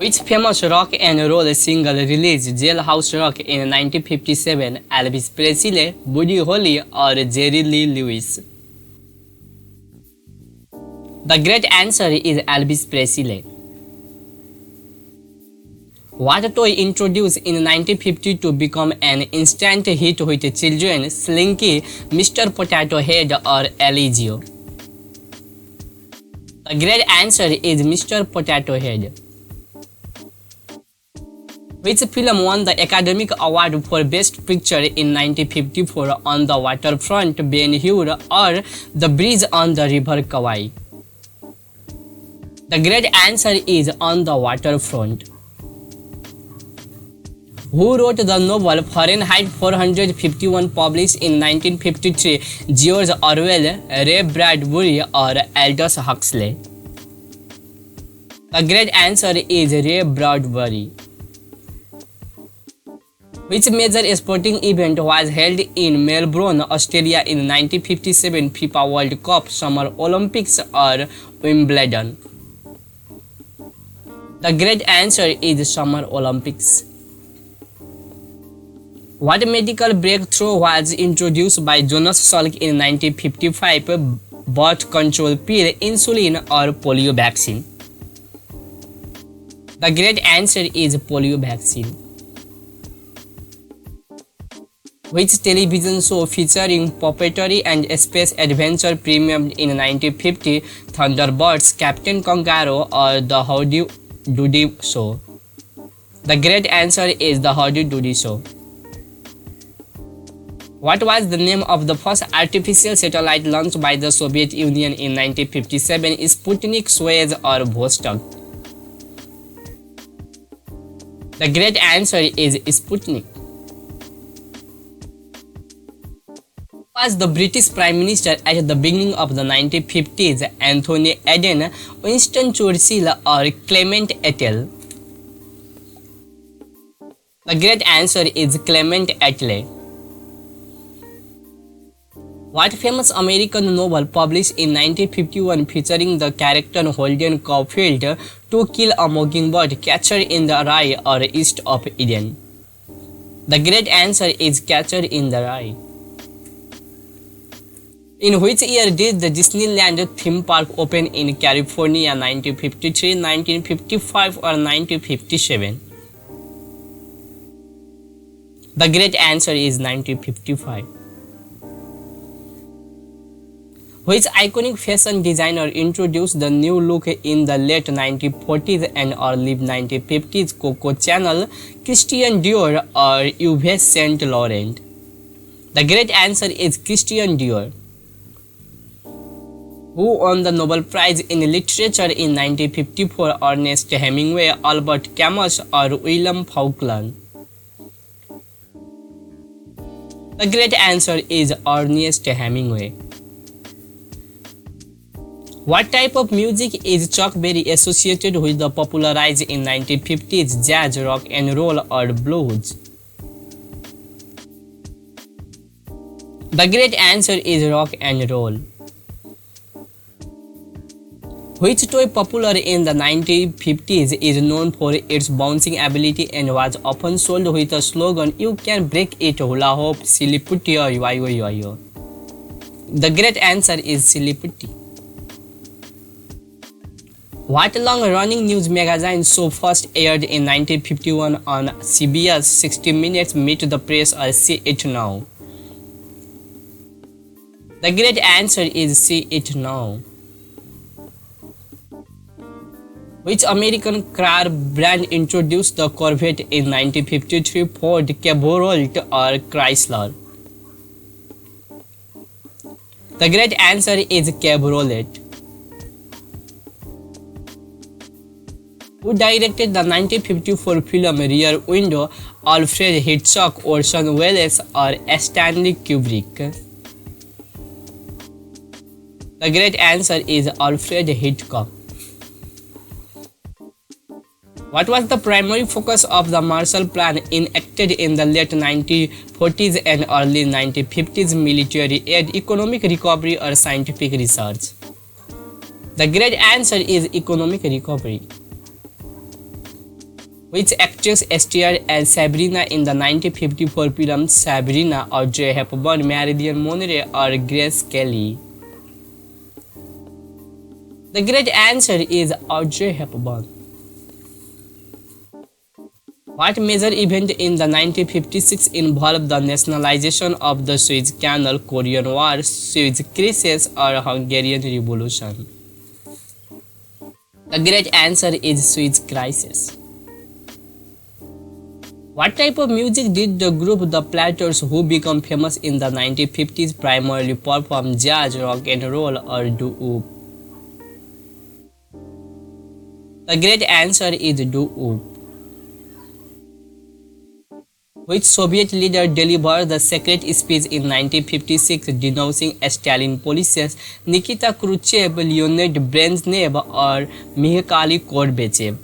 Which famous rock and roll single released Jailhouse Rock in 1957? Elvis Presley, Buddy Holly, or Jerry Lee Lewis? The great answer is Elvis Presley. What toy introduced in 1950 to become an instant hit with children? Slinky, Mr. Potato Head, or Eligio? The great answer is Mr. Potato Head. Which film won the Academy Award for Best Picture in 1954? On the Waterfront, Ben-Hur, or The Bridge on the River Kwai? The great answer is On the Waterfront. Who wrote the novel Fahrenheit 451 published in 1953? George Orwell, Ray Bradbury, or Aldous Huxley? The great answer is Ray Bradbury. Which major sporting event was held in Melbourne, Australia in 1957? FIFA World Cup, Summer Olympics, or Wimbledon? The great answer is Summer Olympics. What medical breakthrough was introduced by Jonas Salk in 1955? Birth control pill, insulin, or polio vaccine? The great answer is polio vaccine. Which television show featuring puppetry and space adventure premiered in 1950? Thunderbirds, Captain Kangaroo, or The Howdy Doody Show? The great answer is The Howdy Doody Show. What was the name of the first artificial satellite launched by the Soviet Union in 1957? Sputnik, Soyuz, or Vostok? The great answer is Sputnik. Was the British Prime Minister at the beginning of the 1950s? Anthony Eden, Winston Churchill, or Clement Attlee? The great answer is Clement Attlee. What famous American novel published in 1951 featuring the character Holden Caulfield, To Kill a Mockingbird, Catcher in the Rye, or East of Eden? The great answer is Catcher in the Rye. In which year did the Disneyland theme park open in California? 1953, 1955, or 1957? The great answer is 1955. Which iconic fashion designer introduced the new look in the late 1940s and early 1950s? Coco Chanel, Christian Dior, or Yves Saint Laurent? The great answer is Christian Dior. Who won the Nobel Prize in Literature in 1954? Ernest Hemingway, Albert Camus, or William Faulkner? The great answer is Ernest Hemingway. What type of music is Chuck Berry associated with the popularized in 1950s? Jazz, rock and roll, or blues? The great answer is rock and roll. Which toy popular in the 1950s is known for its bouncing ability and was often sold with a slogan, "You can break it, hula hoop, silly putty, or yo yo yo"? The great answer is silly putty. What long-running news magazine show first aired in 1951 on CBS? 60 Minutes, Meet the Press, or See It Now? The great answer is See It Now. Which American car brand introduced the Corvette in 1953? Ford, Chevrolet, or Chrysler? The great answer is Chevrolet. Who directed the 1954 film Rear Window? Alfred Hitchcock, Orson Welles, or Stanley Kubrick? The great answer is Alfred Hitchcock. What was the primary focus of the Marshall Plan enacted in the late 1940s and early 1950s? Military aid, economic recovery, or scientific research? The great answer is economic recovery. Which actress starred as Sabrina in the 1954 film Sabrina? Audrey Hepburn, Marilyn Monroe, or Grace Kelly? The correct answer is Audrey Hepburn. What major event in the 1956 involved the nationalization of the Suez Canal, Korean War, Suez Crisis, or Hungarian Revolution? The correct answer is Suez Crisis. What type of music did the group The Platters, who became famous in the 1950s, primarily perform? Jazz, rock and roll, or doo-wop? The correct answer is doo-wop. Which Soviet leader delivered the secret speech in 1956 denouncing Stalin policies? Nikita Khrushchev, Leonid Brezhnev, or Mikhail Gorbachev?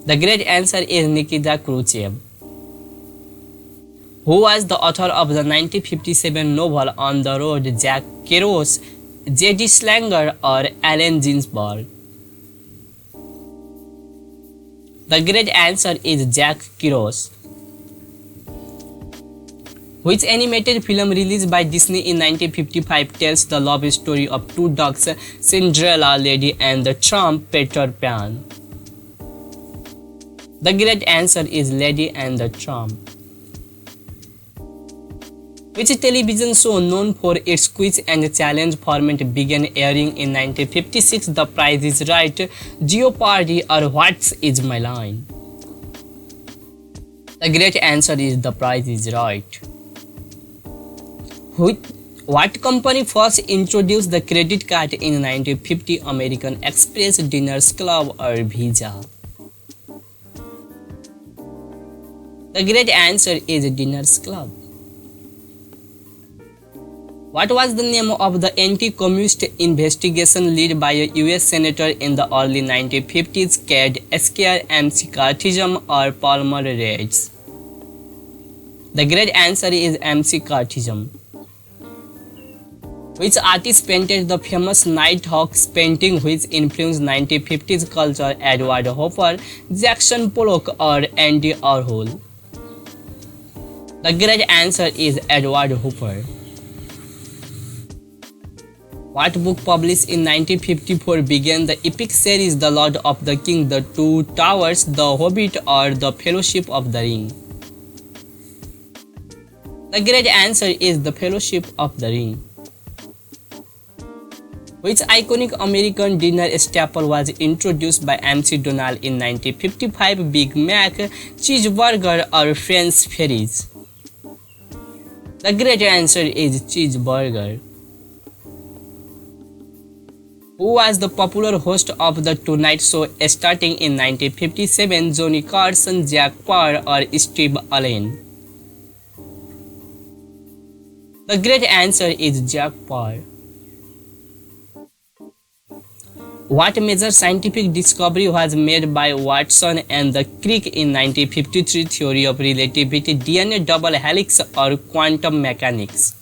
The correct answer is Nikita Khrushchev. Who was the author of the 1957 novel On the Road? Jack Kerouac, J.D. Salinger, or Allen Ginsberg? The correct answer is Jack Kerouac. Which animated film released by Disney in 1955 tells the love story of two dogs, Cinderella Lady and the Tramp Peter Pan? The correct answer is Lady and the Tramp. Which television show known for its quiz and challenge format began airing in 1956? The Price is Right, Jeopardy, or What Is My Line? The correct answer is The Price is Right. What company first introduced the credit card in 1950? American Express, Diners Club, or Visa? The correct answer is Diners Club. What was the name of the anti-communist investigation led by a US senator in the early 1950s? CAD, Esquire, McCarthyism, or Palmer Raids? The correct answer is McCarthyism. Which artist painted the famous Nighthawks painting which influenced 1950s culture? Edward Hopper, Jackson Pollock, or Andy Warhol? The correct answer is Edward Hopper. What book published in 1954 began the epic series The Lord of the King, The Two Towers, The Hobbit, or The Fellowship of the Ring? The correct answer is The Fellowship of the Ring. Which iconic American dinner staple was introduced by MC Donald in 1955? Big Mac, cheeseburger, or French fries? The correct answer is cheeseburger. Who was the popular host of the Tonight Show starting in 1957? Johnny Carson, Jack Paar, or Steve Allen? The correct answer is Jack Paar. What major scientific discovery was made by Watson and Crick in 1953? Theory of relativity, DNA double helix, or quantum mechanics?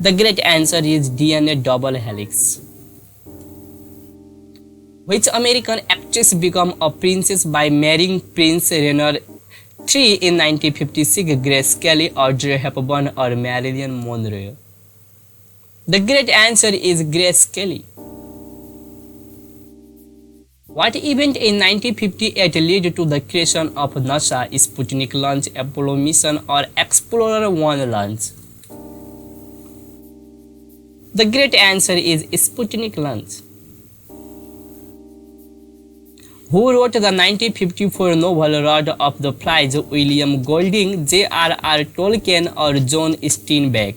The correct answer is DNA double helix. Which American actress became a princess by marrying Prince Rainier III in 1956? Grace Kelly, Audrey Hepburn, or Marilyn Monroe? The correct answer is Grace Kelly. What event in 1958 led to the creation of NASA, Sputnik launch, Apollo mission, or Explorer 1 launch? The correct answer is Sputnik launch. Who wrote the 1954 novel Lord of the Flies? William Golding, J.R.R. Tolkien, or John Steinbeck?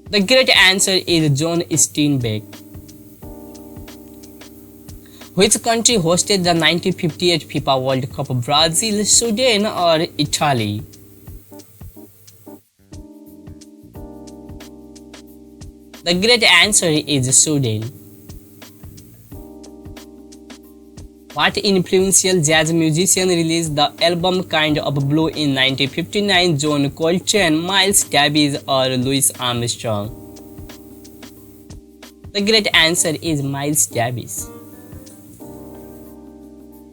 The correct answer is John Steinbeck. Which country hosted the 1958 FIFA World Cup? Brazil, Sweden, or Italy? The correct answer is Sweden. What influential jazz musician released the album Kind of Blue in 1959? John Coltrane, Miles Davis, or Louis Armstrong? The correct answer is Miles Davis.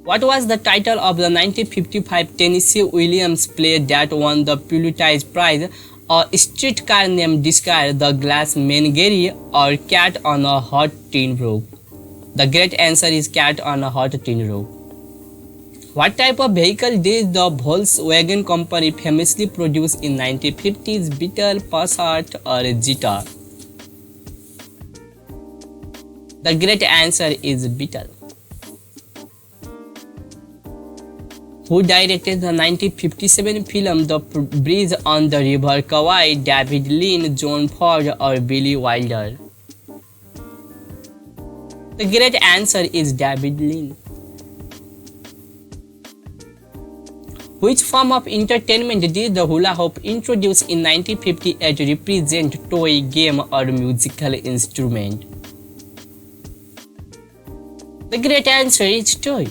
What was the title of the 1955 Tennessee Williams play that won the Pulitzer Prize? A Streetcar Named Desire, The Glass Menagerie, or Cat on a Hot Tin Roof? The great answer is Cat on a Hot Tin Roof. What type of vehicle did the Volkswagen company famously produce in 1950s? Beetle, Passat, or Jetta? The great answer is Beetle. Who directed the 1957 film The Bridge on the River Kwai? David Lean, John Ford, or Billy Wilder? The great answer is David Lean. Which form of entertainment did the hula hoop introduce in 1958 to represent toy, game, or musical instrument? The great answer is toy.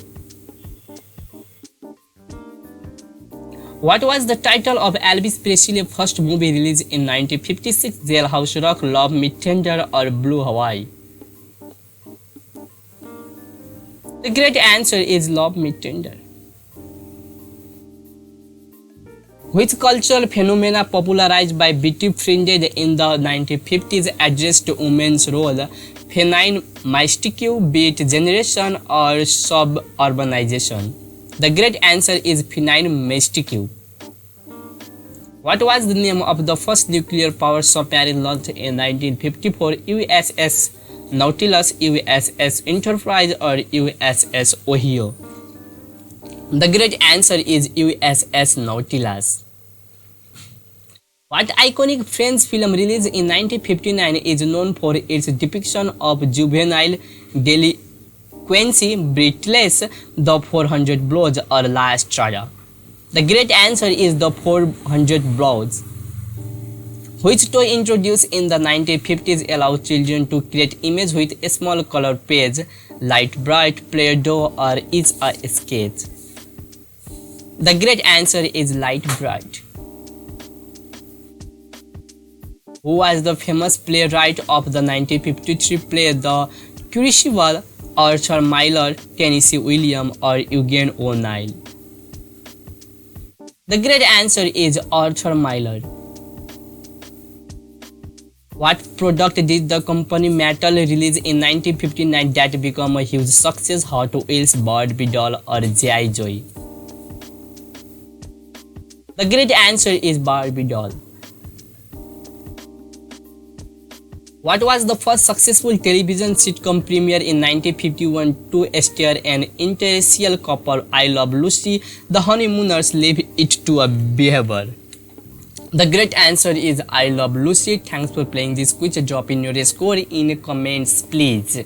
What was the title of Elvis Presley's first movie released in 1956? Jailhouse Rock, Love Me Tender, or Blue Hawaii? The great answer is Love Me Tender. Which cultural phenomena popularized by Betty Friedan in the 1950s addressed women's role? Feminine mistakes, beat generation, or suburbanization? The great answer is feminine mistakes. What was the name of the first nuclear power submarine launched in 1954? USS Nautilus, USS Enterprise, or USS Ohio? The great answer is USS Nautilus. What iconic French film released in 1959 is known for its depiction of juvenile delinquency? Breathless, The 400 Blows, or La Estrada? The great answer is The 400 Blows. Which toy introduced in the 1950s allowed children to create images with a small color page? Light Bright, Play-Doh, or Is a Sketch? The great answer is Light Bright. Who was the famous playwright of the 1953 play The Crucible? Arthur Miller, Tennessee Williams, or Eugene O'Neill? The great answer is Arthur Miller. What product did the company Mattel release in 1959 that became a huge success? Hot Wheels, Barbie doll, or G.I. Joe? The great answer is Barbie doll. What was the first successful television sitcom premiere in 1951 to star an interracial couple? I Love Lucy, The Honeymooners, Leave It to Behavior? The great answer is I Love Lucy. Thanks for playing this quiz. Drop in your score in comments please.